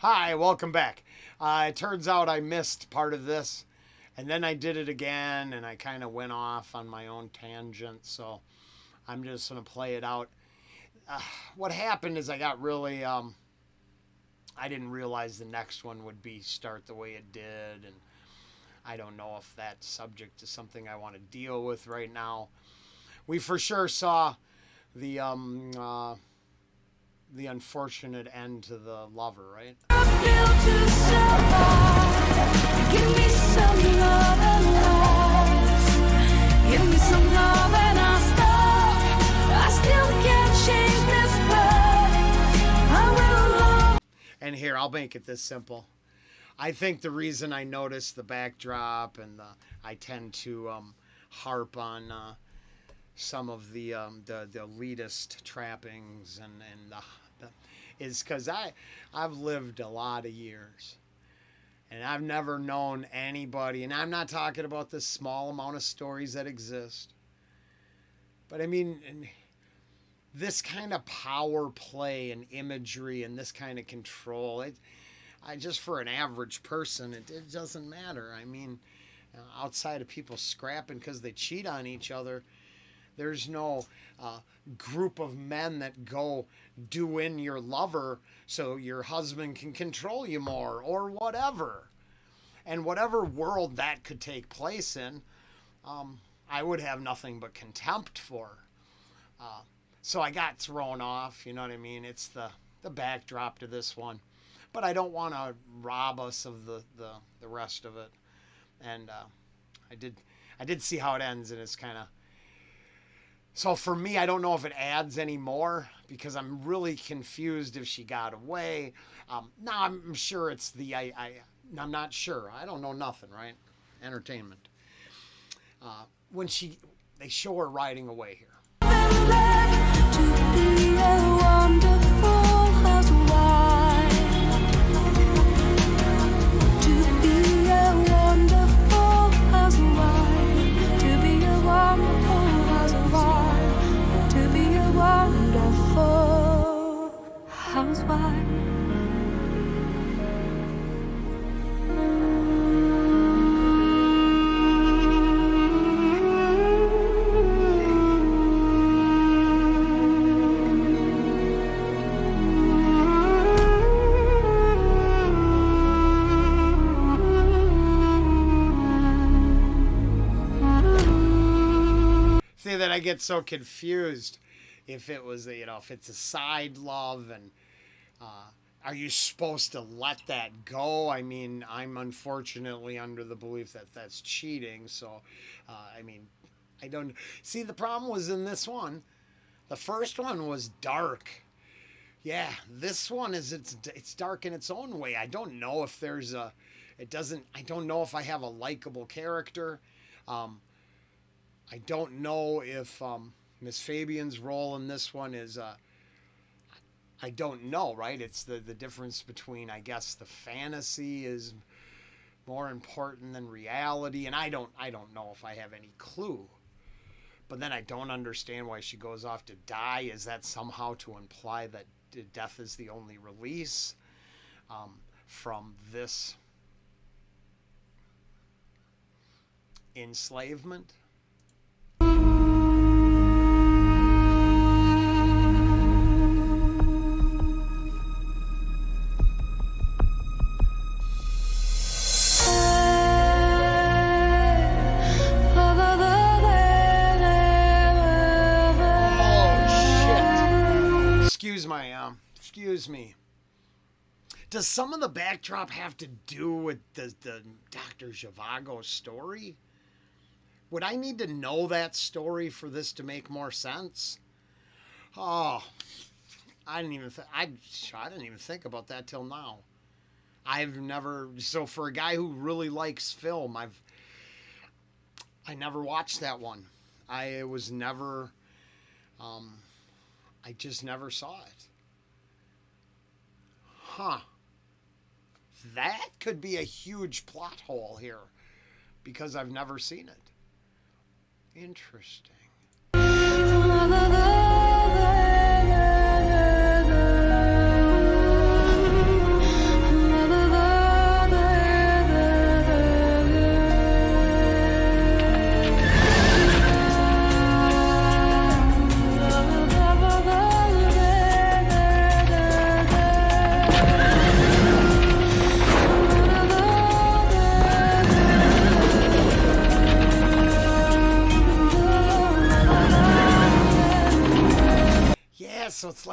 Hi, welcome back. It turns out I missed part of this, and then I did it again, and I kind of went off on my own tangent, so I'm just going to play it out. What happened is I got really, I didn't realize the next one would be start the way it did, and I don't know if that subject is something I want to deal with right now. We for sure saw the unfortunate end to the lover, right? Give me some love and lies. Give me some love and I'll stop. I still can't change this path. I will love. And here, I'll make it this simple. I think the reason I notice the backdrop and I tend to harp on some of the elitist trappings and is because I've lived a lot of years, and I've never known anybody, and I'm not talking about the small amount of stories that exist, but I mean this kind of power play and imagery and this kind of control. I just for an average person, it doesn't matter. I mean, outside of people scrapping because they cheat on each other. There's no group of men that go do in your lover so your husband can control you more or whatever. And whatever world that could take place in, I would have nothing but contempt for. So I got thrown off, you know what I mean? It's the backdrop to this one. But I don't want to rob us of the rest of it. And I did see how it ends, and it's kind of... So for me, I don't know if it adds any more because I'm really confused if she got away. Now I'm sure it's I'm not sure. I don't know nothing, right? Entertainment. When they show her riding away here. That I get so confused if it was, if it's a side love and are you supposed to let that go? I mean, I'm unfortunately under the belief that that's cheating. So, I mean, I don't see the problem was in this one. The first one was dark. Yeah, this one it's dark in its own way. I don't know if there's I don't know if I have a likable character. I don't know if Miss Fabian's role in this one is, I don't know, right? It's the difference between, I guess, the fantasy is more important than reality, and I don't know if I have any clue. But then I don't understand why she goes off to die. Is that somehow to imply that death is the only release from this enslavement? Excuse me. Does some of the backdrop have to do with the Dr. Zhivago story? Would I need to know that story for this to make more sense? Oh, I didn't even think about that till now. So for a guy who really likes film, I never watched that one. I just never saw it. Huh. That could be a huge plot hole here because I've never seen it. Interesting.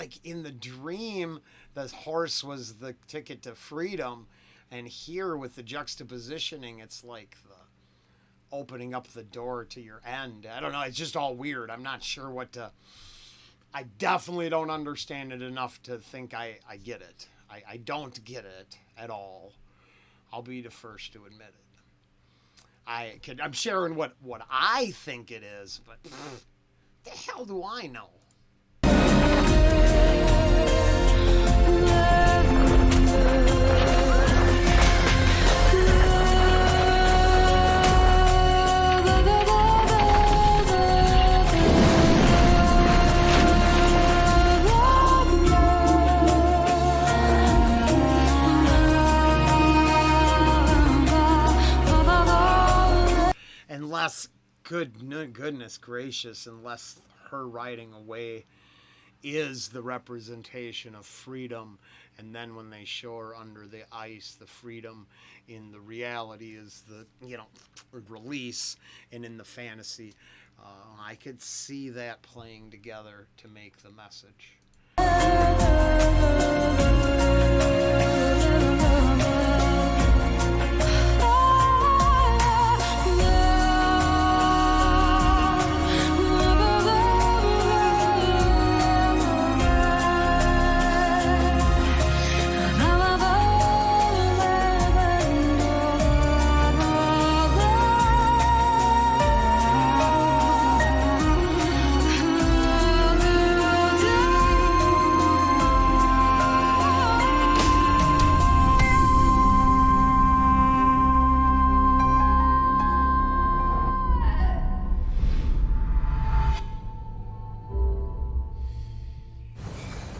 like in the dream, the horse was the ticket to freedom. And here with the juxtapositioning, it's like the opening up the door to your end. I don't know. It's just all weird. I'm not sure what to. I definitely don't understand it enough to think I get it. I don't get it at all. I'll be the first to admit it. I'm sharing what I think it is, but the hell do I know? Unless, goodness gracious, unless her riding away is the representation of freedom, and then when they show her under the ice, the freedom in the reality is the, release, and in the fantasy, I could see that playing together to make the message.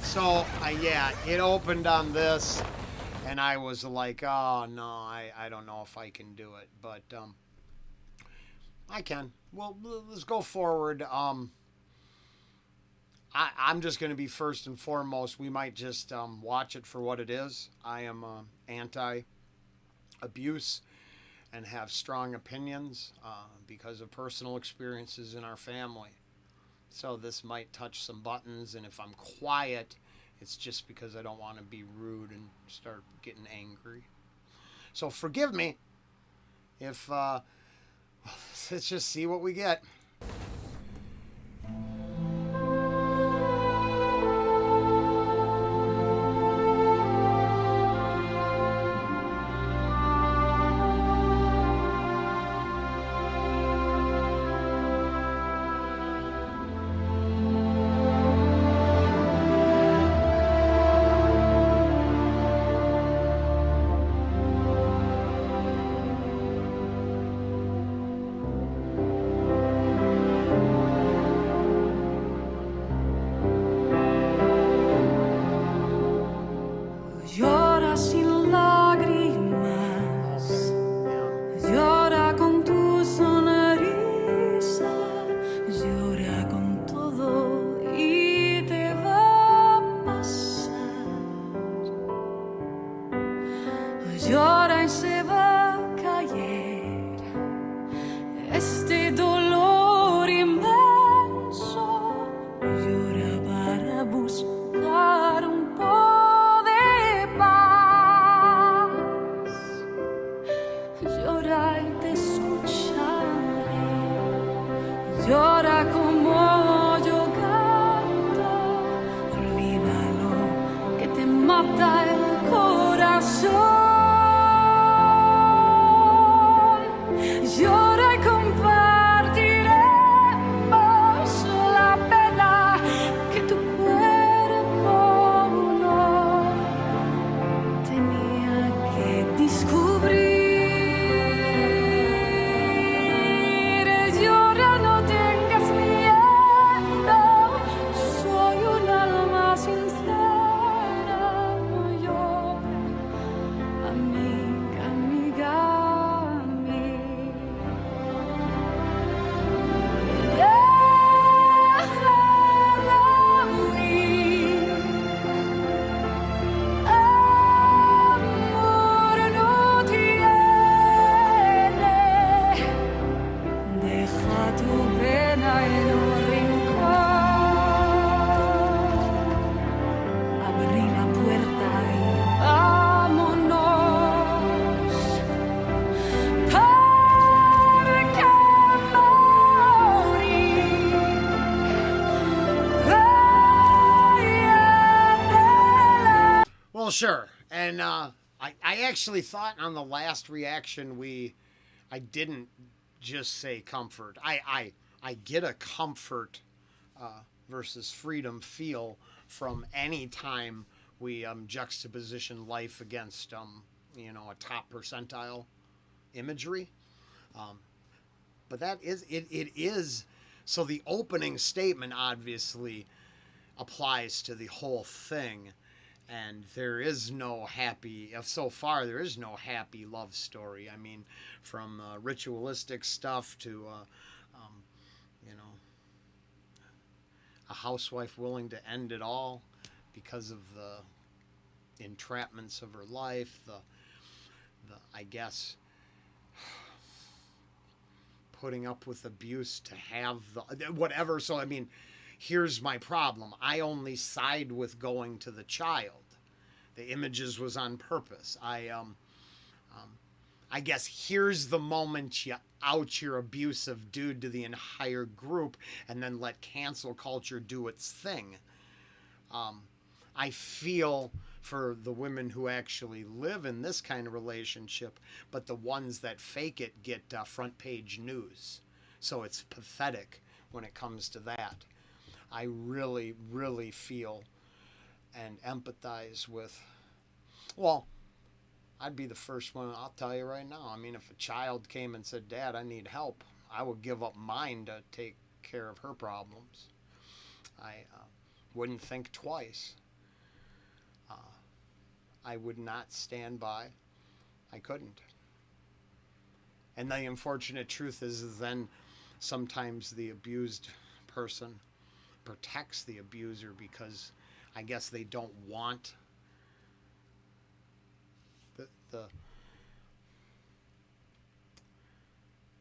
So, yeah, it opened on this, and I was like, oh, no, I don't know if I can do it. But I can. Well, let's go forward. I'm just going to be first and foremost. We might just watch it for what it is. I am anti-abuse and have strong opinions because of personal experiences in our family. So this might touch some buttons, and if I'm quiet, it's just because I don't want to be rude and start getting angry. So forgive me if, let's just see what we get. Llora y se va a caer este dolor inmenso. Llora para buscar un poco de paz. Llora y te escucharé. Llora como yo canto. Olvídalo que te mata el corazón. sure. And I actually thought on the last reaction I didn't just say comfort. I get a comfort versus freedom feel from any time we juxtaposition life against a top percentile imagery. But that is it is so the opening statement obviously applies to the whole thing, and there is no happy so far there is no happy love story. I mean, from ritualistic stuff to a housewife willing to end it all because of the entrapments of her life, the I guess putting up with abuse to have the whatever. So I mean, here's my problem. I only side with going to the child. The images was on purpose. I guess here's the moment you out your abusive dude to the entire group and then let cancel culture do its thing. I feel for the women who actually live in this kind of relationship, but the ones that fake it get front page news. So it's pathetic when it comes to that. I really, really feel and empathize with, well, I'd be the first one, I'll tell you right now. I mean, if a child came and said, Dad, I need help, I would give up mine to take care of her problems. I wouldn't think twice. I would not stand by. I couldn't. And the unfortunate truth is then sometimes the abused person protects the abuser because I guess they don't want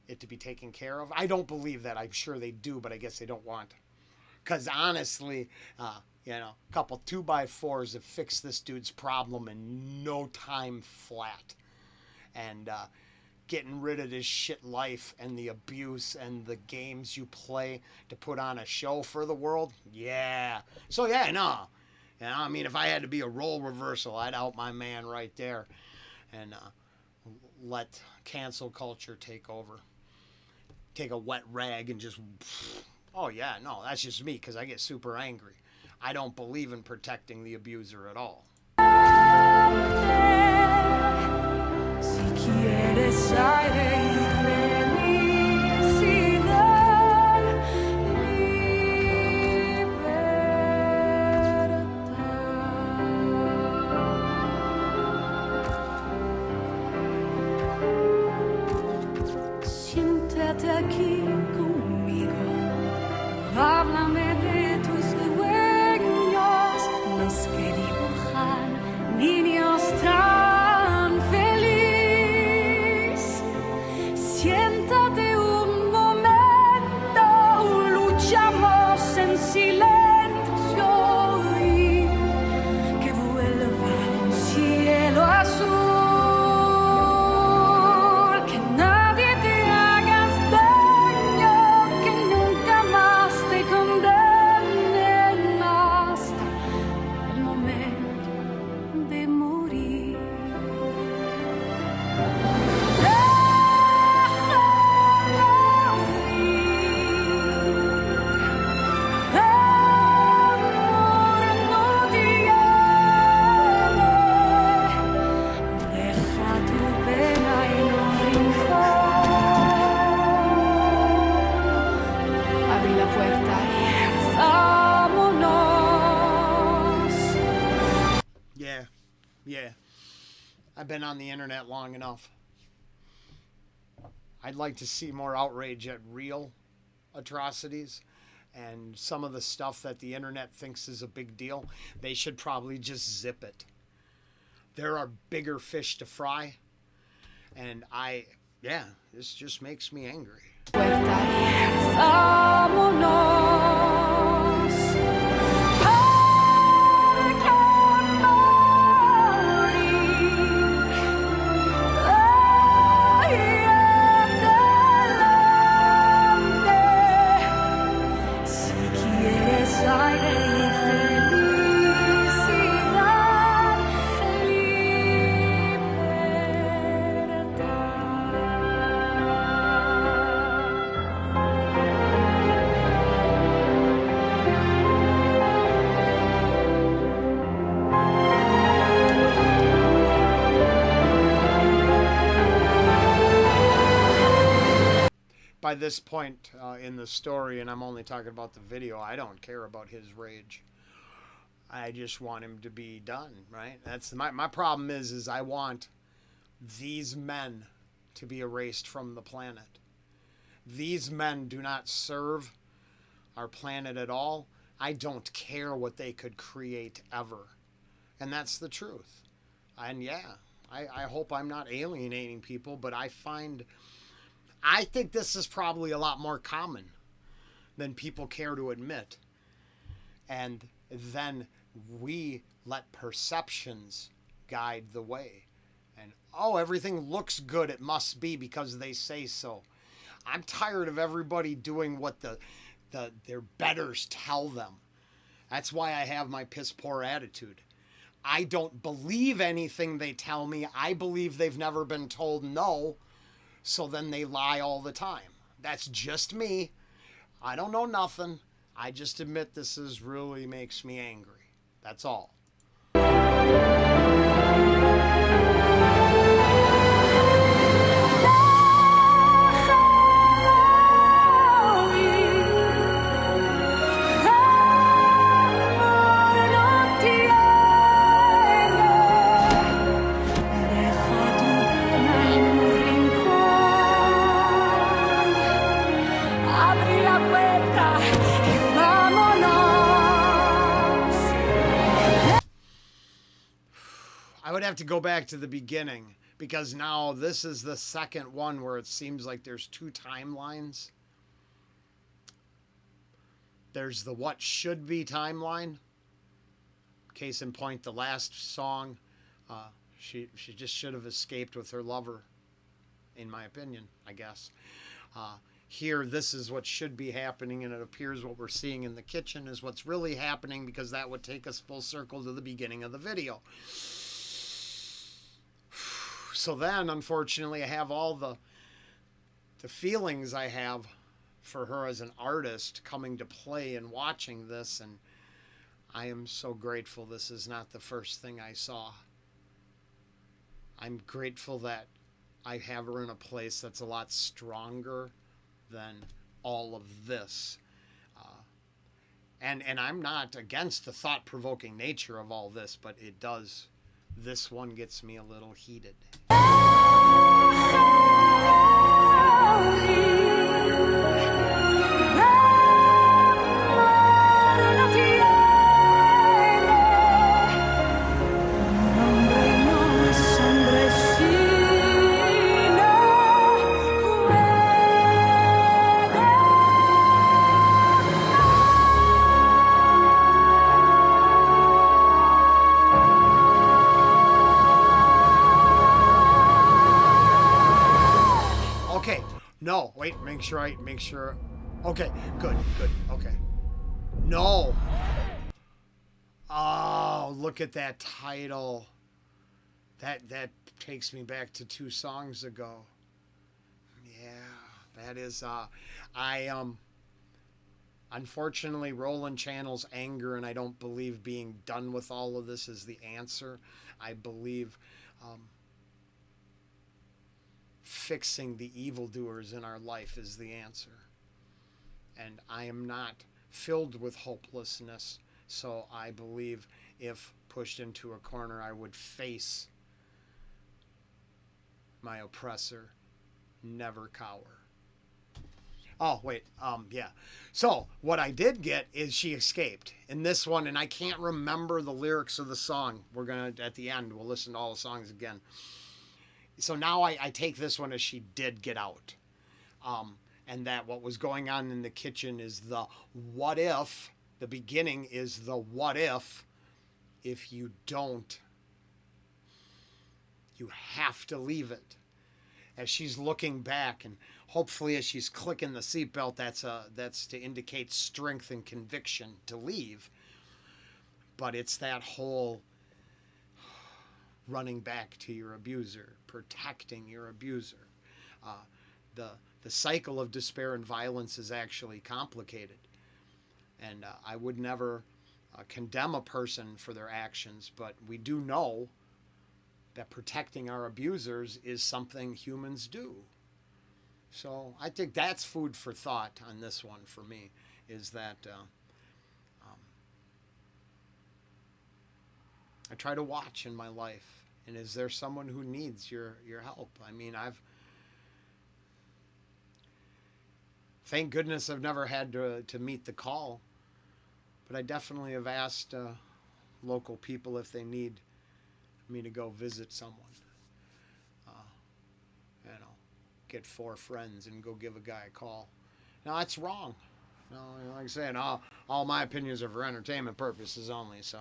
it to be taken care of. I don't believe that. I'm sure they do, but I guess they don't want. Because honestly, a couple 2x4s have fixed this dude's problem in no time flat. And getting rid of this shit life and the abuse and the games you play to put on a show for the world. Yeah. So yeah, no. I mean, if I had to be a role reversal, I'd out my man right there and let cancel culture take over. Take a wet rag and just, oh yeah, no, that's just me because I get super angry. I don't believe in protecting the abuser at all. Si quieres aire y felicidad, libertad. Siéntate aquí conmigo, háblame de tus sueños, los que dibujan niños tan feliz. Siéntate un momento, luchamos en silencio y que vuelva un cielo azul, que nadie te hagas daño, que nunca más te condenen hasta el momento de morir. Amor no tiene, deja tu pena en un rincón, abre la puerta y vámonos. Yeah. I've been on the internet long enough. I'd like to see more outrage at real atrocities, and some of the stuff that the internet thinks is a big deal, they should probably just zip it. There are bigger fish to fry, and this just makes me angry. Puerta y vámonos. Porque morir ahí adelante. Si quieres aire y felicidad, by this point in the story, and I'm only talking about the video, I don't care about his rage. I just want him to be done, right? That's my problem is I want these men to be erased from the planet. These men do not serve our planet at all. I don't care what they could create ever. And that's the truth. And yeah, I hope I'm not alienating people, but I think this is probably a lot more common than people care to admit. And then we let perceptions guide the way. And, oh, everything looks good. It must be because they say so. I'm tired of everybody doing what their betters tell them. That's why I have my piss poor attitude. I don't believe anything they tell me. I believe they've never been told no, so then they lie all the time. That's just me. I don't know nothing. I just admit this really makes me angry. That's all. I would have to go back to the beginning because now this is the second one where it seems like there's two timelines. There's the what should be timeline. Case in point, the last song, she just should have escaped with her lover, in my opinion, I guess. Here, this is what should be happening, and it appears what we're seeing in the kitchen is what's really happening because that would take us full circle to the beginning of the video. So then, unfortunately, I have all the feelings I have for her as an artist coming to play and watching this, and I am so grateful this is not the first thing I saw. I'm grateful that I have her in a place that's a lot stronger than all of this. And I'm not against the thought-provoking nature of all this, but it does. This one gets me a little heated. No, wait, make sure. Okay, good, okay. No. Oh, look at that title. That takes me back to 2 songs ago. Yeah, that is, unfortunately, Rollen channels anger, and I don't believe being done with all of this is the answer. I believe, fixing the evildoers in our life is the answer. And I am not filled with hopelessness, so I believe if pushed into a corner, I would face my oppressor, never cower. Oh, wait, yeah. So, what I did get is she escaped in this one, and I can't remember the lyrics of the song. We're gonna, at the end, we'll listen to all the songs again. So now I take this one as she did get out. And that what was going on in the kitchen is the what if. The beginning is the what if you don't. You have to leave it. As she's looking back, and hopefully as she's clicking the seatbelt, that's to indicate strength and conviction to leave. But it's that whole running back to your abuser, protecting your abuser. The cycle of despair and violence is actually complicated. And I would never condemn a person for their actions, but we do know that protecting our abusers is something humans do. So I think that's food for thought on this one for me, is that I try to watch in my life. And is there someone who needs your help? I mean, thank goodness I've never had to meet the call, but I definitely have asked local people if they need me to go visit someone. You know, get 4 friends and go give a guy a call. Now that's wrong. No, like I said, all my opinions are for entertainment purposes only. So,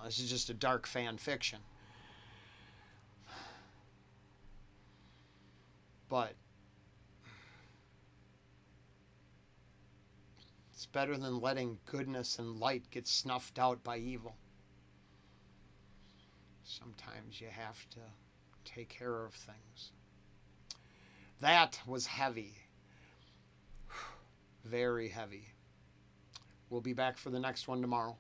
this is just a dark fan fiction. But it's better than letting goodness and light get snuffed out by evil. Sometimes you have to take care of things. That was heavy. Very heavy. We'll be back for the next one tomorrow.